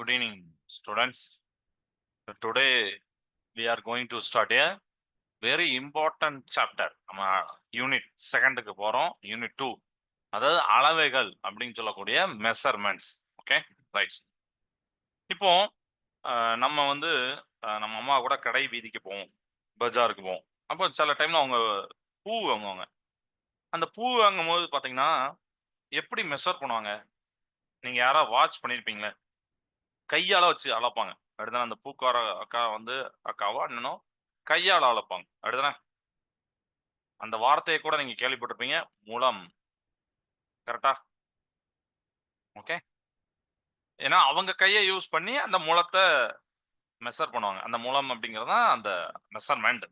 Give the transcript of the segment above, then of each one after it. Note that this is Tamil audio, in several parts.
Good evening, students. Today we are going to start a very important chapter. நம்ம யூனிட் செகண்டுக்கு போறோம். யூனிட் 2, அதாவது அளவைகள் அப்படின்னு சொல்லக்கூடிய மெஷர்மெண்ட்ஸ். Okay, right. இப்போ நம்ம வந்து நம்ம அம்மா கூட கடை வீதிக்கு போவோம், பஜாருக்கு போவோம். அப்போ சில டைம்ல அவங்க பூ வாங்குவாங்க. அந்த பூ வாங்கும் போது பாத்தீங்கன்னா எப்படி மெஷர் பண்ணுவாங்க? நீங்க யாரா வாட்ச் பண்ணிருப்பீங்களே, கையால வச்சு அளப்பாங்க. அடுத்த அந்த பூக்கார அக்கா வந்து அக்காவா என்னனோ கையால அளப்பாங்க. அடுத்தன அந்த வார்த்தையை கூட நீங்க கேள்விப்பட்டிருப்பீங்க, முழம். கரெக்டா? ஓகே. ஏன்னா அவங்க கையை யூஸ் பண்ணி அந்த முழத்தை மெஷர் பண்ணுவாங்க. அந்த முழம் அப்படிங்கிறது தான் அந்த மெஷர்மெண்ட்.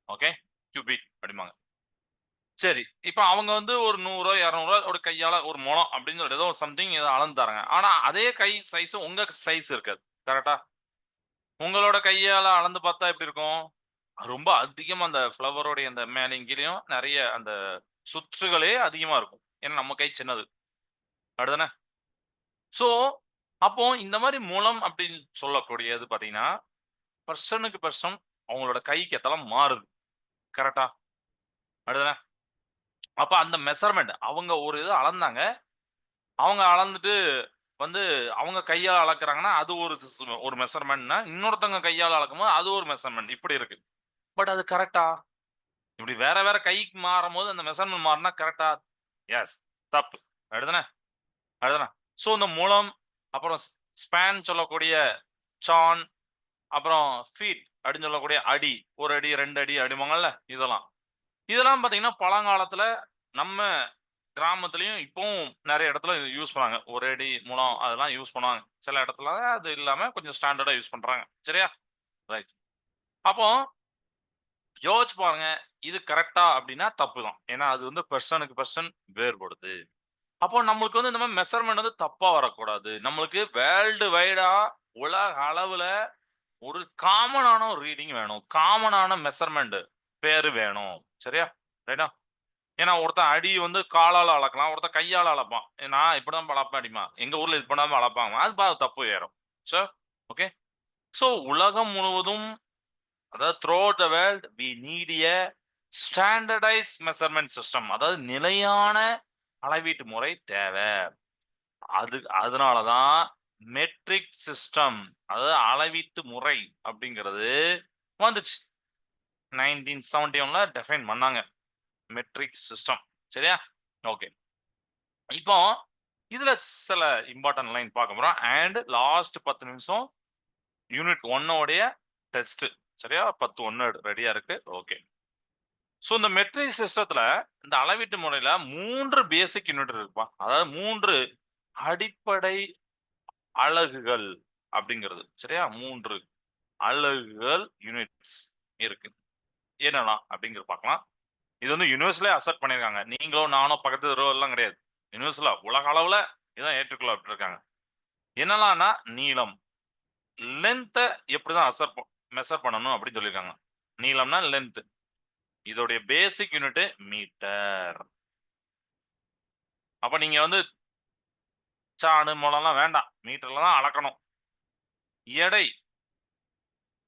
ஓகே, கியூபிக் அப்படிம்பாங்க. சரி, இப்போ அவங்க வந்து ஒரு 100 200 ஒரு கையால ஒரு முழம் அப்படின்னு சொல்லி ஏதோ சம்திங் ஏதோ அளந்து தராங்க. ஆனா அதே கை சைஸ் உங்க சைஸ் இருக்காது. கரெக்டா? உங்களோட கையால அளந்து பார்த்தா எப்படி இருக்கும்? ரொம்ப அதிகமா அந்த ஃப்ளவரோடைய அந்த மேலேயும் கீழயும் நிறைய அந்த சுற்றுகளே அதிகமா இருக்கும். ஏன்னா நம்ம கை சின்னது. அப்படிதானே? ஸோ, அப்போ இந்த மாரி முழம் அப்படின்னு சொல்லக்கூடியது பார்த்தீங்கன்னா, பெர்சனுக்கு பெர்சன் அவங்களோட கைக்கு ஏத்தால மாறுது. கரெக்ட்டா? அப்படிதானே? அப்ப அந்த மெஷர்மென்ட் அவங்க ஒரு இத அளந்தாங்க. அவங்க அளந்துட்டு வந்து அவங்க கையால அளக்குறாங்கன்னா, அது ஒரு மெஷர்மென்ட்னா, இன்னொருத்தவங்க கையால அளக்கும்போது அது ஒரு மெஷர்மென்ட். இப்படி இருக்கு. பட் அது கரெக்ட்டா? இப்படி வேற வேற கைக்கு மாறும்போது அந்த மெஷர்மென்ட் மாறுனா கரெக்ட்டா? எஸ். தப்பு. அப்படிதானே? அதுதானே. ஸோ இந்த முழம், அப்புறம் ஸ்பேன் சொல்லக்கூடிய சான், அப்புறம் ஃபீட் அப்படின்னு சொல்லக்கூடிய அடி. 1 அடி, 2 அடி அப்படிம்பாங்கல்ல இதெல்லாம். இதெல்லாம் பார்த்தீங்கன்னா, பழங்காலத்துல நம்ம கிராமத்திலயும் இப்பவும் நெறைய இடத்துல யூஸ் பண்ணாங்க. 1 அடி, முழம் அதெல்லாம் யூஸ் பண்ணுவாங்க. சில இடத்துல அது இல்லாம கொஞ்சம் ஸ்டாண்டர்டா யூஸ் பண்றாங்க. சரியா? ரைட். அப்போ யோசிச்சு பாருங்க. இது கரெக்ட்டா அப்படின்னா தப்பு தான். ஏன்னா அது வந்து பெர்சனுக்கு பெர்சன் வேறுபடுது. அப்போ நம்மளுக்கு வந்து இந்த மாதிரி மெஷர்மெண்ட் வந்து தப்பா வரக்கூடாது. நம்மளுக்கு வேர்ல்டு வைடா உலக அளவுல ஒரு காமனான ஒரு ரீடிங் வேணும். காமனான மெஷர்மெண்ட் பேரு வேணும். சரியா? ரைட்டா? ஏன்னா ஒருத்தன் அடி வந்து காலால அளக்கலாம். ஒருத்தன் கையால அளப்பான். நான் இப்படிதான் அளப்பேன் அப்படிம்பான். எங்க ஊர்ல இது பண்ணாம அளப்பாங்க. அது தப்பு ஏறும். So, okay. சோ உலகம் முழுவதும், அதாவது throughout the world we need a standardised measurement system. அதாவது நிலையான அளவீட்டு முறை தேவை. அதனால தான் மெட்ரிக் சிஸ்டம், அதாவது அளவீட்டு முறை அப்படிங்கிறது வந்துச்சு. 1971ல டிஃபைன் பண்ணாங்க மெட்ரிக் சிஸ்டம். சரியா? ஓகே. இப்போ இதுல சில இம்பார்ட்டன்ட் லைன் பார்க்க போறோம். அண்ட் லாஸ்ட் 10 நிமிஷம் யூனிட் 1 உடைய டெஸ்ட். சரியா? 10 ரெடியா இருக்கு. ஓகே. சோ இந்த மெட்ரிக் சிஸ்டத்துல இந்த அளவீட்டு முறையில 3 பேசிக் யூனிட் இருக்குப்பா. அதாவது 3 அடிப்படை அலகுகள் அப்படிங்கிறது. சரியா? 3 அலகுகள் யூனிட்ஸ் இருக்கு. என்னலாம் அப்படிங்கிறது பார்க்கலாம். இது வந்து யுனிவர்ஸ்லயே அக்செப்ட் பண்ணியிருக்காங்க. நீங்களோ நானோ பக்கத்து தெருவோ எல்லாம் கிடையாது. யுனிவர்ஸ்ல உலக அளவுல இதான் ஏற்றுக்கொள்ளப்பட்டிருக்காங்க. என்னலாம்னா நீளம். லென்த்த எப்படிதான் மெஷர் பண்ணணும் அப்படின்னு சொல்லியிருக்காங்க. நீளம்னா லென்த். இதோடைய பேசிக் யூனிட் மீட்டர். அப்ப நீங்க வந்து சாணு முழம்லாம் வேண்டாம். மீட்டர்ல தான் அளக்கணும். எடை.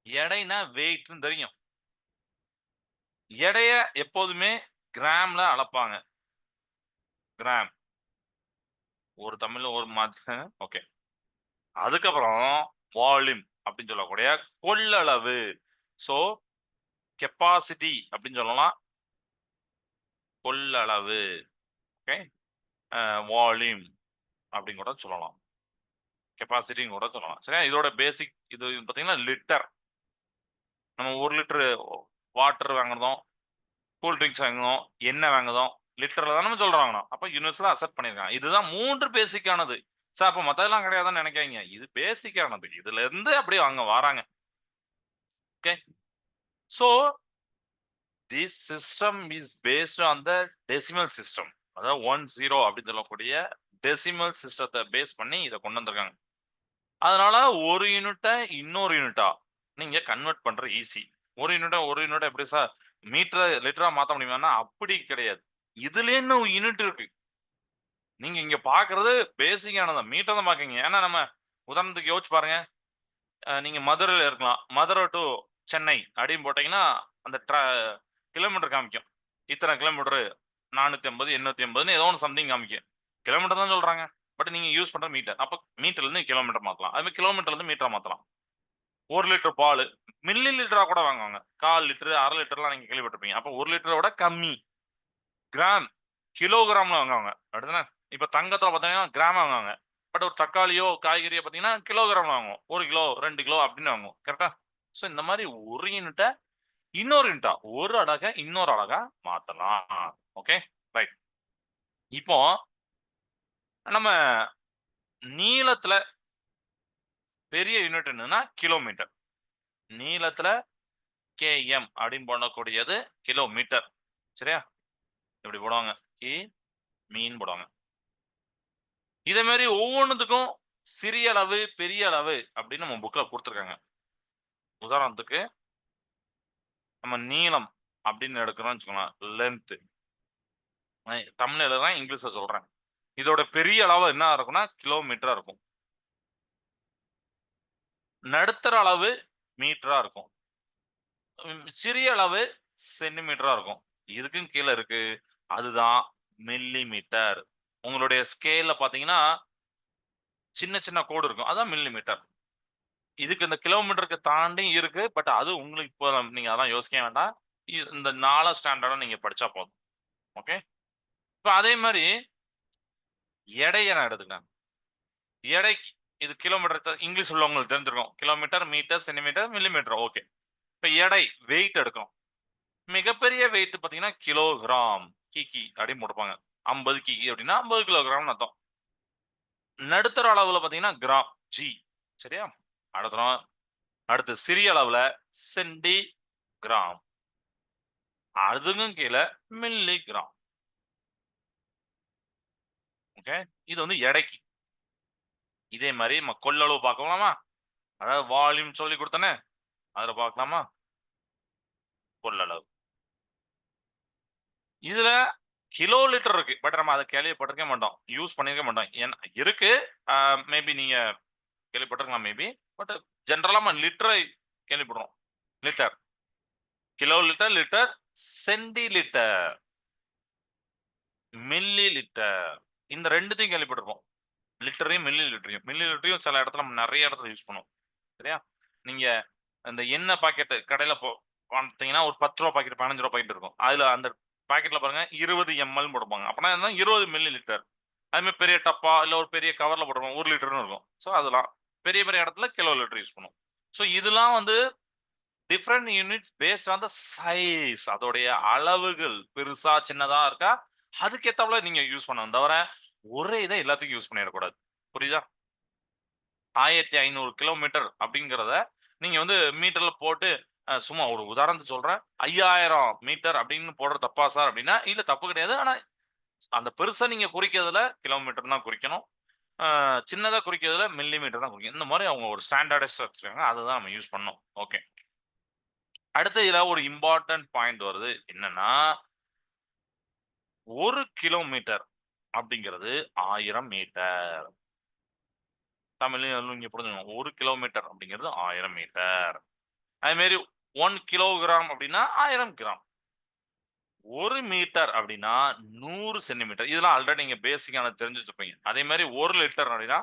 எடைனா வெயிட்னு தெரியும். எடைய எப்போதுமே கிராம்ல அளப்பாங்க. கிராம். ஒரு தமிழ்ல ஒரு ஓகே. அதுக்கப்புறம் வால்யூம் அப்படின்னு சொல்லக்கூடிய கொள்ளளவு. சோ கெப்பாசிட்டி அப்படின்னு சொல்லலாம். கொள்ளளவு. ஓகே. வால்யூம் அப்படின்னு கூட சொல்லலாம். கெப்பாசிட்டின்னு கூட சொல்லலாம். சரியா? இதோட பேசிக் இது பார்த்தீங்கன்னா லிட்டர். நம்ம 1 லிட்டர் வாட்டர் வாங்குறதும், கூல் ட்ரிங்க்ஸ் வாங்குறோம், எண்ணெய் வாங்குறோம், லிட்டர்ல தான் நம்ம சொல்றாங்க. அப்ப யூனிவர்சலா அக்செப்ட் பண்ணிருக்காங்க. இதுதான் 3 பேசிக்கானது. சார் அப்ப மத்ததெல்லாம் கிடையாதுன்னு நினைக்காதீங்க. இது பேசிக்கானது. இதுல இருந்து அப்படியே அவங்க வராங்க. Okay. So tissue system is based on the decimal system. அதாவது 1 0 அப்படின்னு சொல்லக்கூடிய டெசிமல் சிஸ்டத்தை பேஸ் பண்ணி இதை கொண்டு வந்திருக்காங்க. அதனால ஒரு யூனிட்டை இன்னொரு யூனிட்டா நீங்க கன்வெர்ட் பண்ற ஈஸி. ஒரு யூனிட்டை எப்படி சார் மீட்டர் லிட்டரா மாத்த முடியுமான்னா அப்படி கிடையாது. இதுல இன்னும் யூனிட் இருக்கு. நீங்க இங்க பாக்குறது பேசிக்கானதான். மீட்டர் தான் பாக்கீங்க. ஏன்னா நம்ம உதாரணத்துக்கு யோசிச்சு பாருங்க. நீங்க மதுரையில இருக்கலாம். மதுரை டு சென்னை அப்படின்னு போட்டீங்கன்னா, அந்த கிலோமீட்டர் காமிக்கும். இத்தனை கிலோமீட்டர் 450, 880ன்னு ஏதோ ஒண்ணு சம்திங் காமிக்கும். கிலோமீட்டர் தான் சொல்றாங்க. பட் நீங்க யூஸ் பண்ற மீட்டர். அப்ப மீட்டர்ல இருந்து கிலோமீட்டர் மாத்தலாம். அதே மாதிரி கிலோமீட்டர்ல இருந்து மீட்டரா மாத்தலாம். 1 லிட்டர் பால் மில்லி லிட்டரா கூட வாங்குவாங்க. 1/4 லிட்டர், 1/2 லிட்டர்லாம் நீங்க கேள்விப்பட்டிருப்பீங்க. அப்ப 1 லிட்டரை விட கம்மி. கிராம், கிலோகிராம்ல வாங்குவாங்க. அப்படிதானே? இப்ப தங்கத்துல பாத்தீங்கன்னா கிராம் வாங்குவாங்க. பட் ஒரு தக்காளியோ, காய்கறியோ பாத்தீங்கன்னா கிலோகிராம்ல வாங்குவோம். 1 கிலோ, 2 கிலோ அப்படின்னு வாங்குவோம். கரெக்ட்டா? சோ இந்த மாதிரி ஒரு யூனிட்ட இன்னொரு யூனிட்டா, ஒரு அலக இன்னொரு அலகா மாத்தலாம். ஓகே? ரைட். இப்போ நம்ம நீளத்துல பெரிய யூனிட் என்னன்னா கிலோமீட்டர். நீளத்துல கேஎம் அப்படின்னு போடக்கூடியது கிலோமீட்டர். சரியா? இப்படி போடுவாங்க. கி, மீன் போடுவாங்க. இதே மாதிரி ஒவ்வொன்றுத்துக்கும் சிறிய அளவு, பெரிய அளவு அப்படின்னு நம்ம புக்ல கொடுத்துருக்காங்க. உதாரணத்துக்கு நம்ம நீளம் அப்படின்னு எடுக்கிறோம்னு வச்சுக்கோங்களேன். லென்த். தமிழ்ல எழுதுறேன், இங்கிலீஷ்ல சொல்றேன். இதோட பெரிய அளவு என்ன இருக்கும்னா கிலோமீட்டரா இருக்கும். நடுத்தர அளவு மீட்டரா இருக்கும். சிறிய அளவு சென்டிமீட்டரா இருக்கும். இதுக்கும் கீழ இருக்கு. அதுதான் மில்லி மீட்டர். உங்களுடைய ஸ்கேல்ல பார்த்தீங்கன்னா, சின்ன சின்ன கோடு இருக்கும். அதான் மில்லி மீட்டர். இதுக்கு இந்த கிலோமீட்டருக்கு தாண்டி இருக்கு. பட் அது உங்களுக்கு இப்போ நீங்க அதான் யோசிக்க வேண்டாம். இந்த 4 ஸ்டாண்டர்டா நீங்க படிச்சா போதும். ஓகே. இப்ப அதே மாரி எடைய நான் எடுத்துக்கிறேன். எடைக்கு இது கிலோமீட்டர் இங்கிலீஷ் உள்ளவங்களுக்கு தெரிஞ்சிருக்கும். Kilometre, metre, centimetre, millimetre. Okay. இப்ப எடை வெயிட் எடுக்கிறோம். மிகப்பெரிய வெயிட் பார்த்தீங்கன்னா கிலோகிராம். கிகி அப்படின்னு போட்டுப்பாங்க. 50 கிகி அப்படின்னா 50 கிலோகிராம்னு அர்த்தம். நடுத்தர அளவுல பார்த்தீங்கன்னா கிராம். ஜி. சரியா? அடுத்து சிறிய அளவுல சென்டி கிராம். அதுக்கும் கீழ மில்லி கிராம். ஓகே. இது வந்து எடைக்கு. இதே மாரி நம்ம கொள்ளளவு பார்க்கலாமா? அதாவது வால்யூம் சொல்லிக் குடுத்தேனே, அதுல பார்க்கலாமா? கொள்ளளவு. இதுல கிலோ லிட்டர் இருக்கு. பட் நம்ம அத கேள்விப்பட்டிருக்க மாட்டோம். யூஸ் பண்ணியிருக்க மாட்டோம். ஏன்னா இருக்கு. மேபி நீங்க கேள்விப்பட்டிருக்கலாம் மேபி. பட் ஜெனரலா நம்ம லிட்டரை கேள்விப்படுறோம். லிட்டர். கிலோ லிட்டர், லிட்டர், சென்டி லிட்டர், மில்லி லிட்டர். இந்த 2த்தையும் கேள்விப்பட்டிருப்போம். லிட்டரையும், மில்லி லிட்டரையும். மில்லி லிட்டரையும் சில இடத்துல நம்ம நெறைய இடத்துல யூஸ் பண்ணுவோம். சரியா? நீங்க அந்த எண்ணெய் பாக்கெட் கடையில பார்த்தீங்கன்னா, ஒரு ரூ. 10 பாக்கெட், ரூ. 15 பாக்கெட் இருக்கும். அதுல அந்த பாக்கெட்ல பாருங்க 20 எம்எல் போட்டிருப்பாங்க. அப்பன்னா என்ன 20 மில்லி லிட்டர். அதே மாரி பெரிய டப்பா இல்ல ஒரு பெரிய கவர்ல போட்டிருப்பாங்க. 1 லிட்டர்ன்னு இருக்கும். ஸோ அதெல்லாம். பெரிய பெரிய இடத்துல கிலோ லிட்டர் யூஸ் பண்ணுவோம். ஸோ இதெல்லாம் வந்து different units based on the size. அதோடைய அளவுகள் பெருசா, சின்னதா இருக்கா? அதுக்கேத்தாப்புல நீங்க யூஸ் பண்ணணும் தவிர, ஒரே இத எல்லாத்துக்கும் யூஸ் பண்ணிறக்கூடாது. புரியுதா? 1500 கிலோமீட்டர் அப்படிங்கிறத நீங்க வந்து மீட்டர்ல போட்டு சும்மா ஒரு உதாரணத்துக்கு சொல்றேன். 5000 மீட்டர் அப்படின்னு போடுறது தப்பா சார் அப்படின்னா, இல்ல தப்பு கிடையாது. ஆனா அந்த பெருசா நீங்க குறிக்கிறதுல கிலோமீட்டர் தான் குறிக்கணும். சின்னதா குறிக்கிறதுல மில்லி மீட்டர் தான் குறிக்கணும். இந்த மாரி அவங்க ஒரு ஸ்டாண்டர்டைஸ்டா வச்சிருக்காங்க. அததான் நம்ம யூஸ் பண்ணணும். ஓகே. அடுத்து இதுல ஒரு இம்பார்ட்டன்ட் பாயிண்ட் வருது. என்னன்னா, 1 கிலோமீட்டர் அப்படிங்கிறது 1000 மீட்டர். தமிழ்லயும் நீங்க புரிஞ்சுக்கணும். 1 கிலோமீட்டர் அப்படிங்கிறது 1000 மீட்டர். அதே மாரி 1 கிலோகிராம் அப்படின்னா 1000 கிராம். 1 மீட்டர் அப்படின்னா 100 சென்டிமீட்டர். இதெல்லாம் ஆல்ரெடி நீங்க பேசிக்கானது தெரிஞ்சு வச்சிருப்பீங்க. அதே மாரி 1 லிட்டர் அப்படின்னா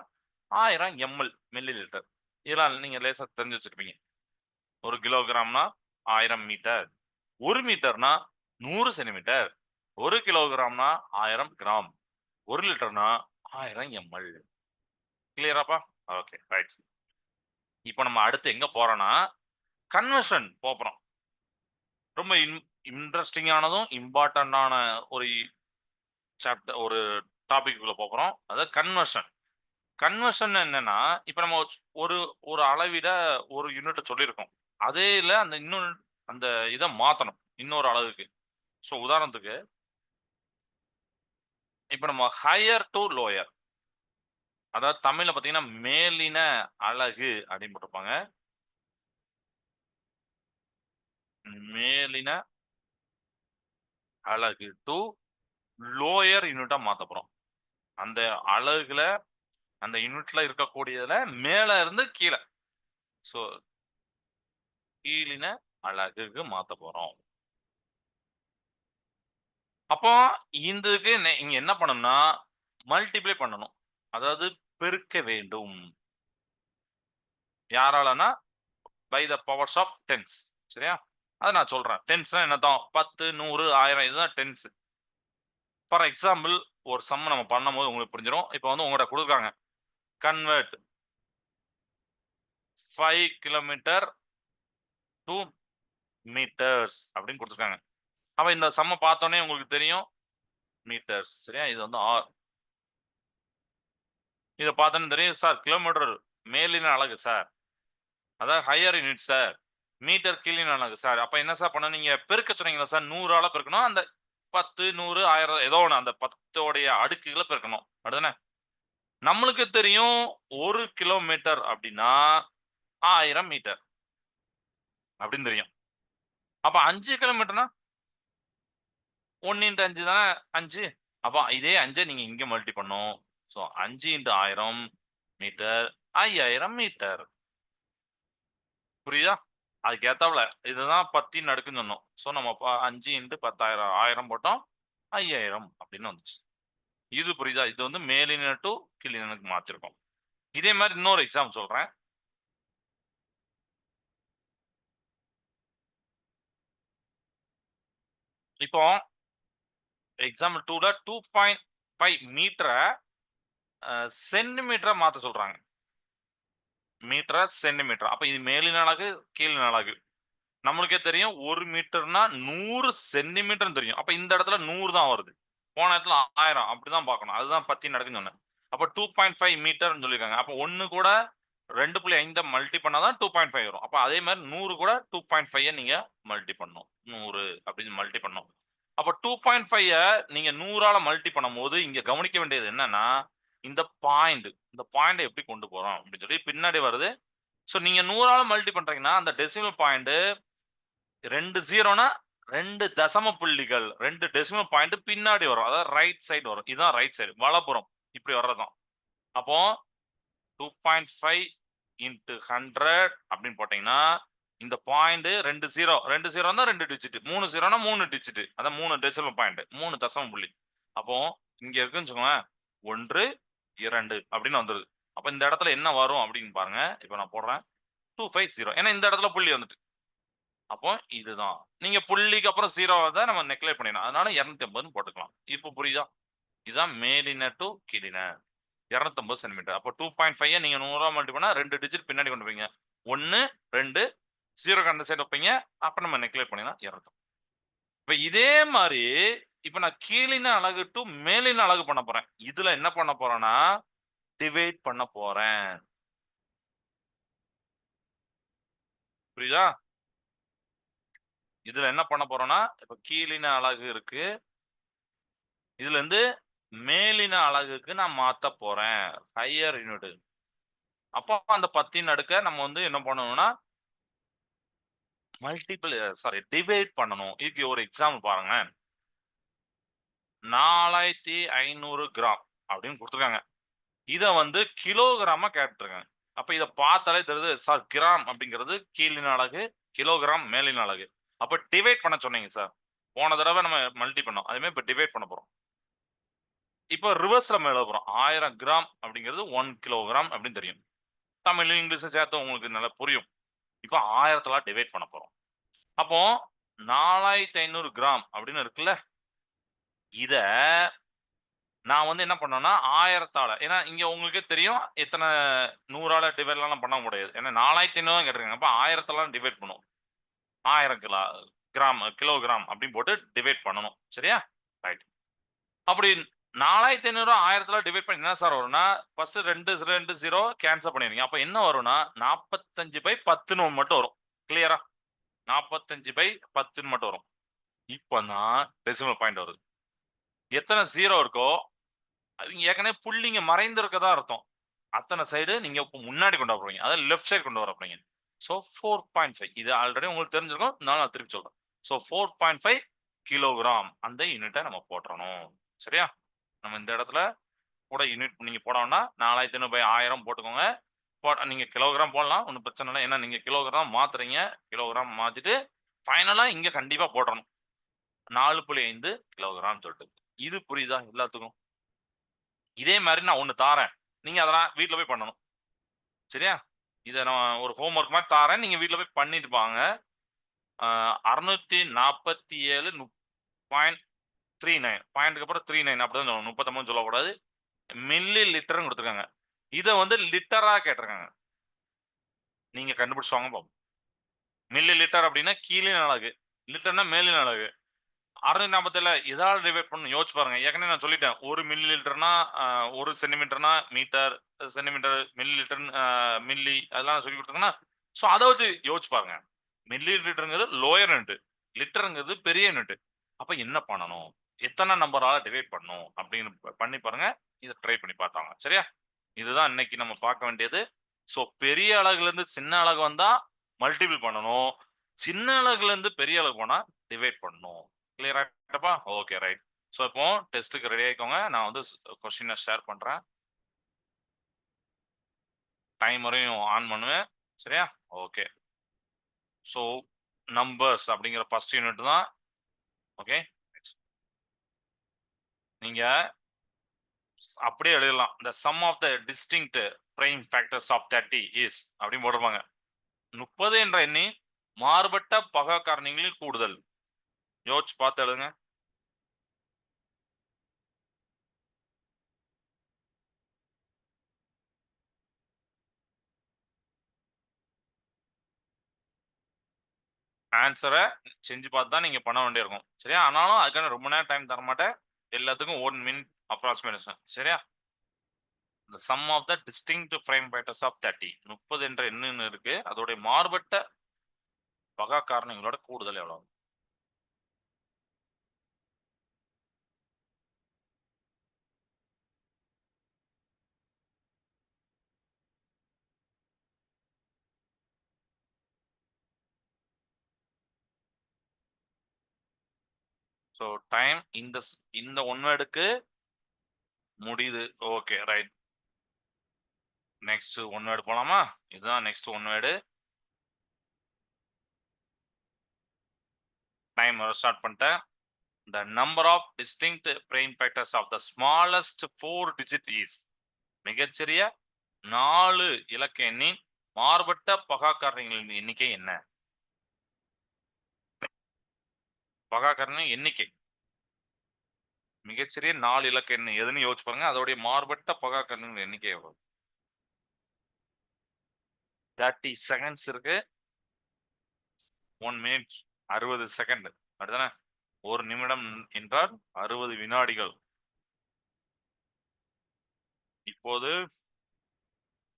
1000 எம்எல் மில்லி லிட்டர். இதெல்லாம் நீங்க லேசா தெரிஞ்சு வச்சிருப்பீங்க. 1 கிலோகிராம்னா 1000 மீட்டர். 1 மீட்டர்னா 100 சென்டிமீட்டர். 1 கிலோகிராம்னா 1000 கிராம். 1 லிட்டர்னா 1000 எம்எல். கிளியராப்பா? ஓகே. ரைட். இப்போ நம்ம அடுத்து எங்க போறோம்னா, கன்வர்ஷன் போப்போறோம். ரொம்ப இன்ட்ரஸ்டிங்கானதும், இம்பார்ட்டன்டான ஒரு ஒரு டாபிக்குள்ள போப்போறோம். அதாவது கன்வர்ஷன். கன்வர்ஷன் என்னன்னா, இப்ப நம்ம ஒரு ஒரு அளவிட ஒரு யூனிட்ட சொல்லியிருக்கோம். அதேல அந்த இன்னொரு அந்த இத மாத்தணும். இன்னொரு அளவுக்கு. ஸோ உதாரணத்துக்கு, இப்ப நம்ம ஹையர் டூ லோயர். அதாவது தமிழ்ல பார்த்தீங்கன்னா, மேலின அலகு அப்படின்னு போட்டிருப்பாங்க. மேலின அலகு டூ லோயர் யூனிட்டா மாத்தப் போறோம். அந்த அலகுல அந்த யூனிட்ல இருக்கக்கூடியதுல மேல இருந்து கீழே. ஸோ கீழின அலகுக்கு மாத்த போறோம். அப்போ இதுக்கு இங்க என்ன பண்ணணும்னா மல்டிப்ளை பண்ணணும். அதாவது பெருக்க வேண்டும். யாராலனா by the powers of tens. சரியா? அத நான் சொல்றேன். டென்ஸ்னா என்னதான் 10, 100, 1000 இதுதான் டென்ஸ். ஃபார் எக்ஸாம்பிள் ஒரு சம் நம்ம பண்ணும்போது உங்களுக்கு புரிஞ்சிடும். இப்போ வந்து உங்கள்ட்ட கொடுக்குறாங்க. கன்வெர்ட் 5 கிலோமீட்டர் டு மீட்டர்ஸ் அப்படின்னு கொடுத்துருக்காங்க. அப்ப இந்த சம்ம பார்த்தோன்னே உங்களுக்கு தெரியும் மீட்டர்ஸ். சரியா? இது வந்து ஆர். இதை பார்த்தோன்னு தெரியும் சார் கிலோமீட்டர் மேலின அலகு சார், அதாவது ஹையர் யூனிட் சார், மீட்டர் கீழின அலகு சார். அப்ப என்ன சார் பண்ண நீங்க பெருக்க சொன்னீங்களா சார், 100ஆல பெருக்கணும். அந்த 10, 100, 1000 ஏதோ ஒன்று அந்த 10 அடுக்குகளை பெருக்கணும். அப்படிதானே? நம்மளுக்கு தெரியும் 1 கிலோமீட்டர் அப்படின்னா 1000 மீட்டர் அப்படின்னு தெரியும். அப்ப 5 கிலோமீட்டர்னா 1 இன்ட்டு 5 தானே 5. அப்போ இதே 5 நீங்க இங்க மல்டி பண்ணும். So 5 into 1000 metre 5000 metre. புரியுதா? அதுக்கு ஏத்தாப்புல இதுதான் 10 அடுக்குன்னு சொன்னோம். ஸோ நம்ம 5 இன்ட்டு 10,000 1000 போட்டோம் 5000 அப்படின்னு வந்துச்சு. இது புரியுதா? இது வந்து மேலின டு கீழினனுக்கு மாத்திருக்கோம். இதே மாதிரி இன்னொரு எக்ஸாம் சொல்றேன். இப்போ எக்ஸாம்பிள் 2ல 2.5 மீட்டரை சென்டிமீட்டரா மாத்த சொல்றாங்க. மீட்டரா சென்டிமீட்டரா. அப்ப இது மேலின அலகு கீழின அலகு. நம்மளுக்கே தெரியும் 1 மீட்டர்னா 100 சென்டிமீட்டர் தெரியும். அப்ப இந்த இடத்துல 100 தான் வருது. போன இடத்துல 1000 அப்படிதான் பார்க்கணும். அதுதான் 10 நடக்குன்னு சொன்னேன். அப்ப 2.5 மீட்டர்னு சொல்லியிருக்காங்க. அப்ப 1 கூட 2.5 மல்டி பண்ணாதான் 2.5 வரும். அப்ப அதே மாதிரி 100 கூட 2.5 நீங்க மல்டி பண்ணணும். 100 அப்படின்னு மல்டி பண்ணணும். அப்ப 2.5 நீங்க 100ஆல மல்டி பண்ணும்போது இங்க கவனிக்க வேண்டியது என்னன்னா இந்த பாயிண்ட் எப்படி கொண்டு போறோம் அப்படின்னு சொல்லி பின்னாடி வருது. ஸோ நீங்க 100ஆல மல்டி பண்றீங்கன்னா அந்த டெசிமல் பாயிண்ட் 2 ஜீரோனா 2 தசம புள்ளிகள் 2 டெசிமல் பாயிண்ட் பின்னாடி வரும். அதாவது ரைட் சைடு வரும். இதுதான் ரைட் சைடு, வலப்புறம் இப்படி வர்றதுதான். அப்போ 2.5 இன்ட்டு 100 அப்படின்னு போட்டீங்கன்னா இந்த பாயிண்ட் 2 ஜீரோ 2 ஜீரோனா 2 டிஜிட், 3 ஜீரோனா 3 டிஜிட், அதான் 3 டெசிமல் பாயிண்ட் 3 தசம புள்ளி. அப்போ இங்க இருக்குன்னு வச்சுக்கோங்க 1 2 அப்படின்னு வந்துருது. அப்ப இந்த இடத்துல என்ன வரும் அப்படின்னு பாருங்க. இப்போ நான் போடுறேன் 250. ஏன்னா இந்த இடத்துல புள்ளி வந்துட்டு. அப்போ இதுதான் நீங்க புள்ளிக்கு அப்புறம் 0 தான் நம்ம நெக்லேட் பண்ணிடலாம். அதனால 250 போட்டுக்கலாம். இப்போ புரியுதா? இதுதான் மேலின டு கீழின 250 சென்டிமீட்டர். அப்போ 2.5 நீங்க 100 மல்டி பண்ணா 2 டிஜிட் பின்னாடி கொண்டு போவீங்க. 1 2 0 அந்த சைடு வைப்பீங்க. அப்ப நம்ம நெக்லேட் பண்ணிடலாம் 200. இப்ப இதே மாதிரி இப்ப நான் கீழின அலகு டு மேலின அலகு பண்ண போறேன். இதுல என்ன பண்ண போறேன்னா டிவைட் பண்ண போறேன். புரியுதா? இதுல என்ன பண்ண போறோம்னா இப்ப கீழின அலகு இருக்கு. இதுல இருந்து மேலின அலகுக்கு நான் மாத்த போறேன். Higher unit. அப்போ அந்த 10 அடுக்க நம்ம வந்து என்ன பண்ணணும்னா டிவைட் பண்ணணும். இதுக்கு ஒரு எக்ஸாம்பிள் பாருங்களேன். 4500 கிராம் அப்படின்னு கொடுத்துருக்காங்க. இத வந்து கிலோகிராமா கேட்டிருக்காங்க. அப்ப இத பார்த்தாலே தெரியுது சார் கிராம் அப்படிங்கிறது கீழின அலகு, கிலோகிராம் மேலின அலகு. அப்ப டிவைட் பண்ண சொன்னீங்க சார். போன தடவை நம்ம மல்டி பண்ணோம். அதே மாதிரி இப்ப டிவைட் பண்ண போறோம். இப்போ ரிவர்ஸ்ல நம்ம எழுத போறோம். 1000 கிராம் அப்படிங்கிறது 1 கிலோகிராம் அப்படின்னு தெரியும். தமிழும் இங்கிலீஷும் சேர்த்து உங்களுக்கு நல்லா புரியும். இப்போ 1000ஆல டிவைட் பண்ண போறோம். அப்போ 4500 கிராம் அப்படின்னு இருக்குல்ல, இத நான் வந்து என்ன பண்ணேன்னா 1000ஆல, ஏன்னா இங்க உங்களுக்கே தெரியும் எத்தனை 100ஆல டிவைட்லாம் பண்ண முடியாது. ஏன்னா 4500 தான் கேட்டிருக்காங்க. அப்ப 1000ஆல டிவைட் பண்ணுவோம். 1000 கிராம் கிலோகிராம் அப்படின்னு போட்டு டிவைட் பண்ணணும். சரியா? ரைட். அப்படி 4500 1000ஆல டிவைட் பண்ணி என்ன சார் வரும்னா ஃபர்ஸ்ட் 2 2 0 கேன்சல் பண்ணிருங்க. அப்ப என்ன வரும்னா 45/10ன்னு மட்டும் வரும். கிளியரா? 45/10ன்னு மட்டும் வரும். இப்பதான் டெசிமல் பாயிண்ட் வருது. எத்தனை 0 இருக்கோ ஏற்கனவே புள்ளிங்க மறைந்து இருக்கதா அர்த்தம். அத்தனை சைடு நீங்க முன்னாடி கொண்டு வர போறீங்க. அதாவது லெஃப்ட் சைடு கொண்டு வர போறீங்க. ஸோ 4.5 இது ஆல்ரெடி உங்களுக்கு தெரிஞ்சிருக்கும். நான் திருப்பி சொல்றேன். ஸோ 4.5 கிலோகிராம் அந்த யூனிட்டை நம்ம போட்டுறணும். சரியா? நம்ம இந்த இடத்துல கூட யூனிட் நீங்க போட வேண்டாம். 4500 1000 போட்டுக்கோங்க. நீங்க கிலோகிராம் போடலாம். ஒண்ணும் பிரச்சனை இல்ல. ஏன்னா நீங்க கிலோகிராம் மாத்துறீங்க. கிலோகிராம் மாத்திட்டு ஃபைனலா இங்க கண்டிப்பா போடணும். 4.5 கிலோகிராம் சொல்லிட்டு. இது புரியுதா எல்லாத்துக்கும்? இதே மாரி நான் ஒண்ணு தாரேன். நீங்க அதெல்லாம் வீட்ல போய் பண்ணணும். சரியா? இத நான் ஒரு ஹோம் ஒர்க் மாரி தாரேன். நீங்க வீட்ல போய் பண்ணிட்டு வாங்க. 647 பாயிண்ட் 39 பாயிண்ட்க்கு அப்புறம் 39 அப்படிதான் சொல்லணும். 39 சொல்லக்கூடாது. மில்லி லிட்டர்னு குடுத்துருக்காங்க. இத வந்து லிட்டரா கேட்டிருக்காங்க. நீங்க கண்டுபிடிச்சு வாங்க பாப்போம். மில்லி லிட்டர் அப்படின்னா கீழின் அலகு. லிட்டர்னா மேலின் அலகு. 647 எதால டிவைட் பண்ணணும் யோசிச்சு பாருங்க. ஏற்கனவே நான் சொல்லிட்டேன். 1 மில்லி லிட்டர்னா 1 சென்டிமீட்டர்னா metre, centimetre, millilitre milli அதெல்லாம் நான் சொல்லிக் குடுத்துருக்கேனா, சோ அத வச்சு யோசிச்சு பாருங்க. மில்லி லிட்டர்ங்கிறது லோயர் யூனிட். லிட்டர்ங்கிறது பெரிய யூனிட். அப்ப என்ன பண்ணணும்? எத்தன நம்பரால டிவைட் பண்ணணும்? அப்படின்னு பண்ணி பாருங்க. இத ட்ரை பண்ணி பார்த்தாங்க. சரியா? இதுதான் இன்னைக்கு நம்ம பார்க்க வேண்டியது. சோ பெரிய அலகுல இருந்து சின்ன அலகு வந்தா மல்டிபிள் பண்ணணும். சின்ன அலகுல இருந்து பெரிய அலகு போனா டிவைட் பண்ணணும். கிளியர் ஆயிட்டப்பா? Okay right. சோ இப்போ டெஸ்ட்க்கு ரெடி ஆயிக்கோங்க. நான் வந்து கொஸ்டினை ஷேர் பண்றேன். டைமரையும் ஆன் பண்ணுவேன். சரியா? ஓகே. சோ நம்பர்ஸ் அப்படிங்கிற ஃபர்ஸ்ட் யூனிட் தான். ஓகே. நீங்க அப்படியே எழுதலாம். The sum of the distinct prime factors of 30 is அப்படின்னு போட்டிருப்பாங்க. 30 என்ற எண்ணின் மாறுபட்ட பகா காரணிகளில் கூடுதல். யோசிச்சு பார்த்து எழுதுங்க. ஆன்சரை செஞ்சு பார்த்து தான் நீங்க பண்ண வேண்டியிருக்கும். சரியா? ஆனாலும் அதுக்கான ரொம்ப நேரம் டைம் தர மாட்டேன். எல்லாத்துக்கும் 1 மினிட் அப்ராக்ஸிமேஷன். சரியா? The sum of the distinct prime factors of 30. 30 என்ற எண்ணு இருக்கு. அதோடைய மாறுபட்ட பகா காரணிகளோட கூடுதல் எவ்வளவு? ஸோ டைம் இந்த ஒன் வேர்டுக்கு முடியுது. Okay right. Next one word போலாமா? இதுதான் next one word. Time start பண்ணிட்டேன். The number of distinct prime factors of the smallest 4 digit is. மிகச்சிறிய 4 இலக்க எண்ணின் மாறுபட்ட பகா காரணிகளின் எண்ணிக்கை என்ன? பகா காரணி எண்ணிக்கை. மிகச்சிறிய 4 இலக்க எண் எதுன்னு யோசிச்சு பாருங்க. அதோடைய மாறுபட்ட பகா காரணிகளின் எண்ணிக்கை எவ்வளவு? 30 செகண்ட்ஸ் இருக்கு. 1 மினிட் 60 செகண்ட். அப்படிதானே? ஒரு நிமிடம் என்றால் 60 வினாடிகள். இப்போது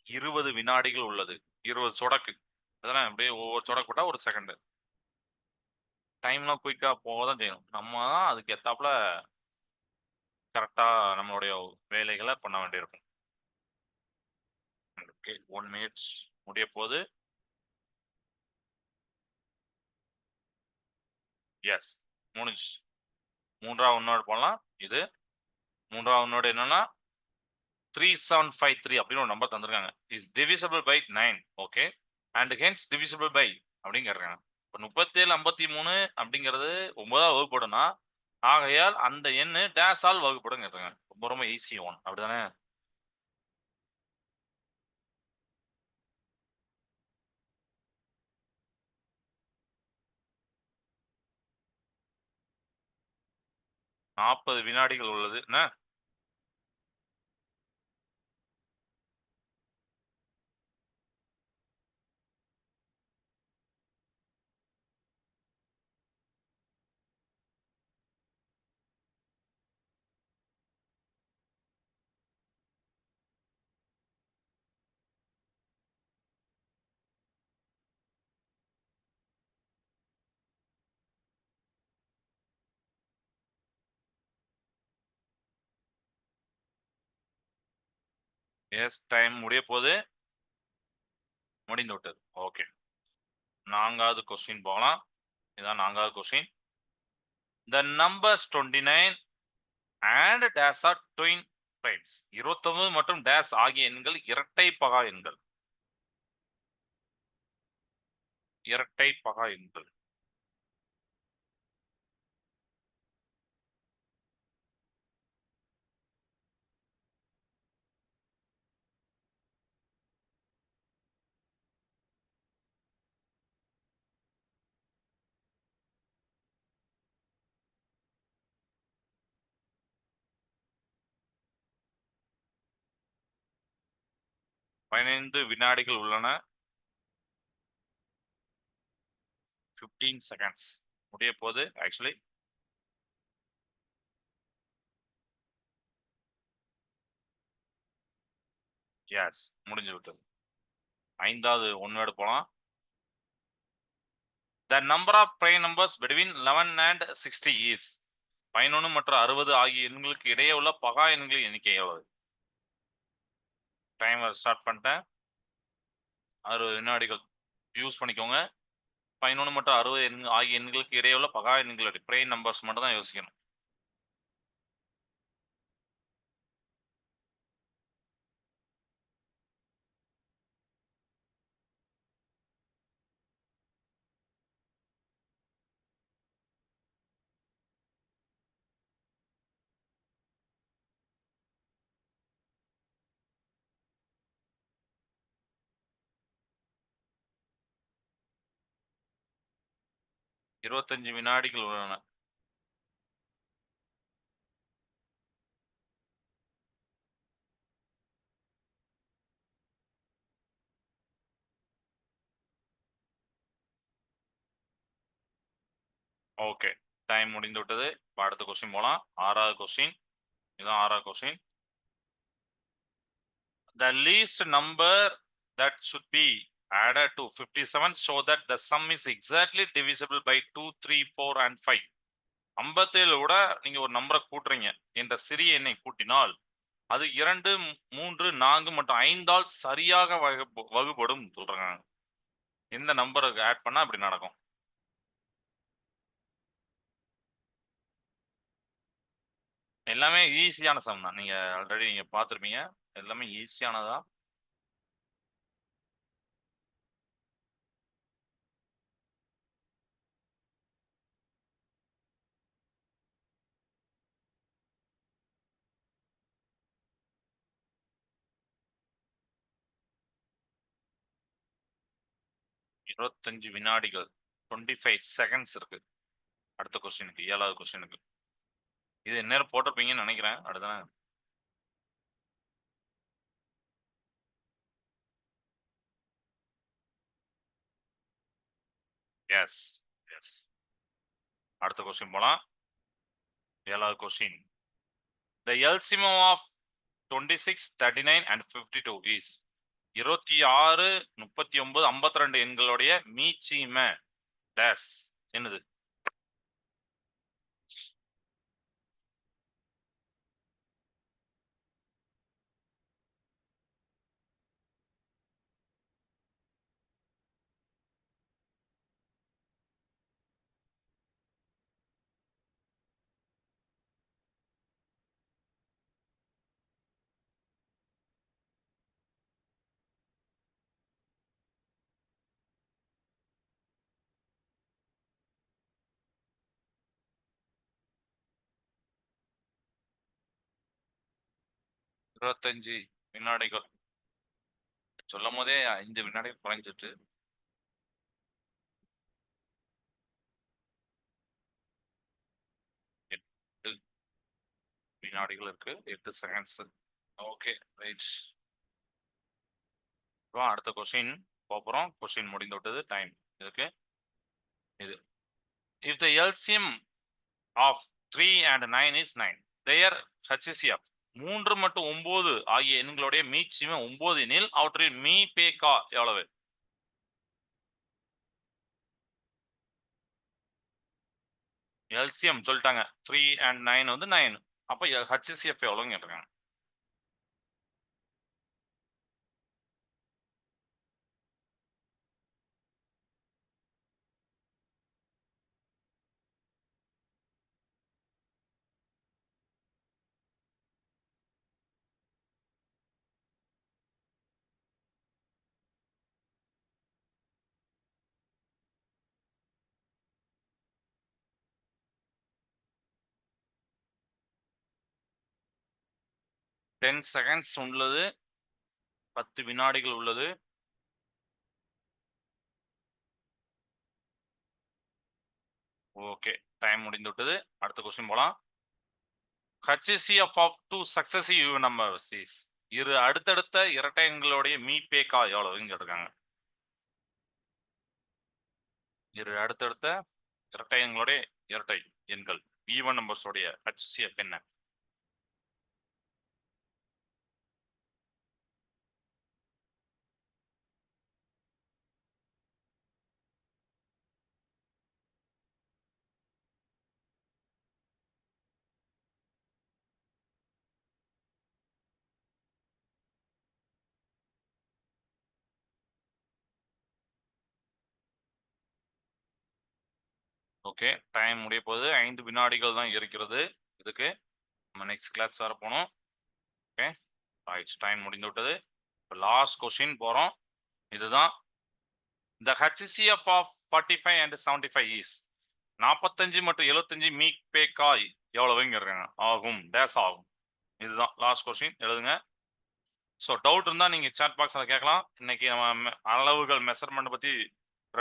20 வினாடிகள் உள்ளது. 20 சொடக்கு. அதெல்லாம் அப்படியே ஒவ்வொரு சொடக்கு விட்டா ஒரு செகண்ட். டைம்லாம் குயிக்கா போக தான் செய்யும். நம்ம தான் அதுக்கு ஏத்தாப்புல கரெக்டா நம்மளுடைய வேலைகளை பண்ண வேண்டியிருக்கும். ஓகே 1 மினிட்ஸ் முடிய போது. எஸ் முடிஞ்சு. மூன்றாவது ஒன்னோடு போடலாம். இது மூன்றாவது ஒன்னோடு என்னன்னா 3753 அப்படின்னு ஒரு நம்பர் தந்திருக்காங்க. Is divisible by 9. Okay and hence divisible by அப்படின்னு கேட்டிருக்காங்க. இப்போ 37 53 அப்படிங்கிறது 9ஆவது வகுப்படும்னா ஆகையால் அந்த எண்ணு டேஸ் ஆல் வகுப்படும் கேட்டிருக்காங்க. ரொம்ப ரொம்ப ஈஸி ஒன் அப்படிதானே? நாற்பது வினாடிகள் உள்ளது என்ன? எஸ் டைம் முடிய போது. முடிந்து விட்டது. ஓகே நான்காவது கொஸ்டின் போகலாம். இதான் நான்காவது question. The numbers 29 and dash are twin primes. 29 மற்றும் டேஸ் ஆகிய எண்கள் இரட்டை பகா எண்கள். இரட்டை பகா எண்கள். பதினைந்து வினாடிகள் உள்ளன. 15 seconds முடிய போகுது. ஆக்சுவலி எஸ், முடிஞ்சு விட்டது. ஐந்தாவது ஒன் வேர்டு போலாம். The number of prime numbers between 11 and 60 is. 11 மற்றும் 60 ஆகிய எண்களுக்கு இடையே உள்ள பகா எண்களின் எண்ணிக்கை எவ்வளவு? டைமர் ஸ்டார்ட் பண்ணிட்டேன். 60 வினாடிகள் யூஸ் பண்ணிக்கோங்க. 11 மற்றும் 60 ஆகிய எண்களுக்கு இடையே உள்ள பகா எண்களுடைய பிரைம் நம்பர்ஸ் மட்டும் தான் யோசிக்கணும். இருபத்தஞ்சு வினாடிகள் உள்ளன. ஓகே, டைம் முடிந்து விட்டது. இப்போ அடுத்த கொஸ்டின் போலாம். ஆறாவது கொஸ்டின். இதுதான் ஆறாவது question. The least number that should be added to 57 so that the sum is exactly divisible by 2, 3, 4 and 5. 57 விட நீங்க ஒரு நம்பரை கூட்டுறீங்க என்ற சிறிய எண்ணை கூட்டினால் அது 2, 3, 4 மற்றும் 5ஆல் சரியாக வகுப்படும் சொல்றாங்க. இந்த நம்பருக்கு ஆட் பண்ணா அப்படி நடக்கும். எல்லாமே ஈஸியான சம் தான். நீங்க ஆல்ரெடி நீங்க பார்த்துருப்பீங்க. எல்லாமே ஈஸியானதா. இருபத்தஞ்சு வினாடிகள் 25 செகண்ட்ஸ் இருக்கு அடுத்த கொஸ்டினுக்கு, ஏழாவது கொஸ்டினுக்கு. இது நேரம் போட்டிருப்பீங்கன்னு நினைக்கிறேன். அடுத்த எஸ் எஸ். அடுத்த கொஸ்டின் போலாம். ஏழாவது question. The LCM of 26, 39 and 52 is. 26, 39, 52 எண்களுடைய மீச்சிம டேஸ் என்னது? இருபத்தஞ்சு வினாடிகள் சொல்லும் போதே 5 வினாடிகள் குறைஞ்சிட்டு. 8 வினாடிகள் இருக்கு. 8 செகண்ட்ஸ். Okay right. அடுத்த கொஸ்டின் போறோம். கொஸ்டின் முடிந்து விட்டது. டைம் இருக்கு. இது if the LCM of 3 and 9 is 9, their HCF 3 மற்றும் 9 ஆகிய எண்களுடைய மீச்சிமம் 9 எனில் அவற்றில் மீ பே கா எவ்வளவு? எல்சிஎம் சொல்லிட்டாங்க. 3 and 9 வந்து 9. அப்ப HCF எவ்வளவுன்னு கேட்டிருக்காங்க. 10 செகண்ட்ஸ் உள்ளது. 10 வினாடிகள் உள்ளது. ஓகே, டைம் முடிந்து விட்டது. அடுத்த கொஸ்டின் போலாம். HCF of two successive numbers is இரு அடுத்தடுத்த இரட்டை எண்களுடைய மீபேக்கா எவ்வளவுன்னு கேட்டிருக்காங்க. இரு அடுத்தடுத்த இரட்டை எண்களுடைய இரட்டை எண்கள் ஈவன் நம்பர்ஸ் உடைய HCF என்ன? ஓகே, டைம் முடிய போகுது. 5 வினாடிகள் தான் இருக்கிறது. இதுக்கு நம்ம நெக்ஸ்ட் கிளாஸ் வர போனோம். ஓகே, டைம் முடிந்து விட்டது. இப்போ லாஸ்ட் கொஸ்டின் போறோம். இதுதான் the HCF of 45 and 75 is 45 மற்றும் 75 மீக் பேக்காய் எவ்வளவுங்க ஆகும் டேஸ் ஆகும். இதுதான் லாஸ்ட் கொஸ்டின், எழுதுங்க. ஸோ டவுட் இருந்தால் நீங்கள் சாட் பாக்ஸில் கேட்கலாம். இன்னைக்கு நம்ம அளவுகள் மெஷர்மெண்ட் பற்றி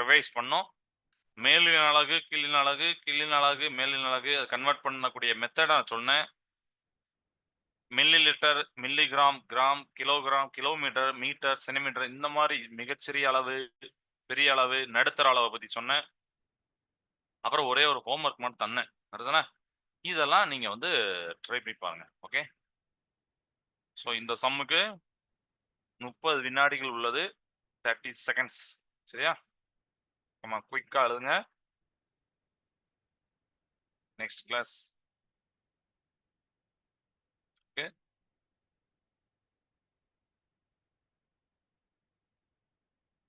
ரிவைஸ் பண்ணோம். மேலின் அழகு கீழின் அழகு, கீழின் அழகு மேலின் அழகு, அது கன்வெர்ட் பண்ணக்கூடிய மெத்தடை நான் சொன்னேன். Millilitre, milligram, gram, kilogram, kilometre, metre, centimetre, இந்த மாதிரி மிகச்சிறிய அளவு, பெரிய அளவு, நடுத்தர அளவை பற்றி சொன்னேன். அப்புறம் ஒரே ஒரு ஹோம்ஒர்க் மட்டும் தந்தேன், அதுதானே? இதெல்லாம் நீங்கள் வந்து ட்ரை பண்ணி பாருங்க. ஓகே, ஸோ இந்த சம்முக்கு 30 வினாடிகள் உள்ளது. 30 செகண்ட்ஸ். சரியா? நம்ம குயிக்காக எழுதுங்க. Next class. ஓகே,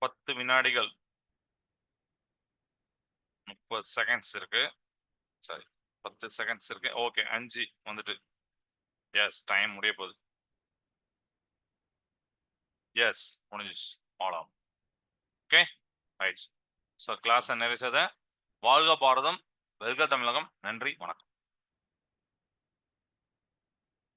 10 வினாடிகள் 30 செகண்ட்ஸ் இருக்கு. சரி, 10 செகண்ட்ஸ் இருக்கு. ஓகே, 5 வந்துட்டு. எஸ், டைம் முடிய போகுது. எஸ், முடிஞ்சிச்சு. ஆலாம். Okay, right. ஸோ கிளாஸை நிறைச்சதை வாழ்க பாரதம், வெல்க தமிழகம். நன்றி, வணக்கம்.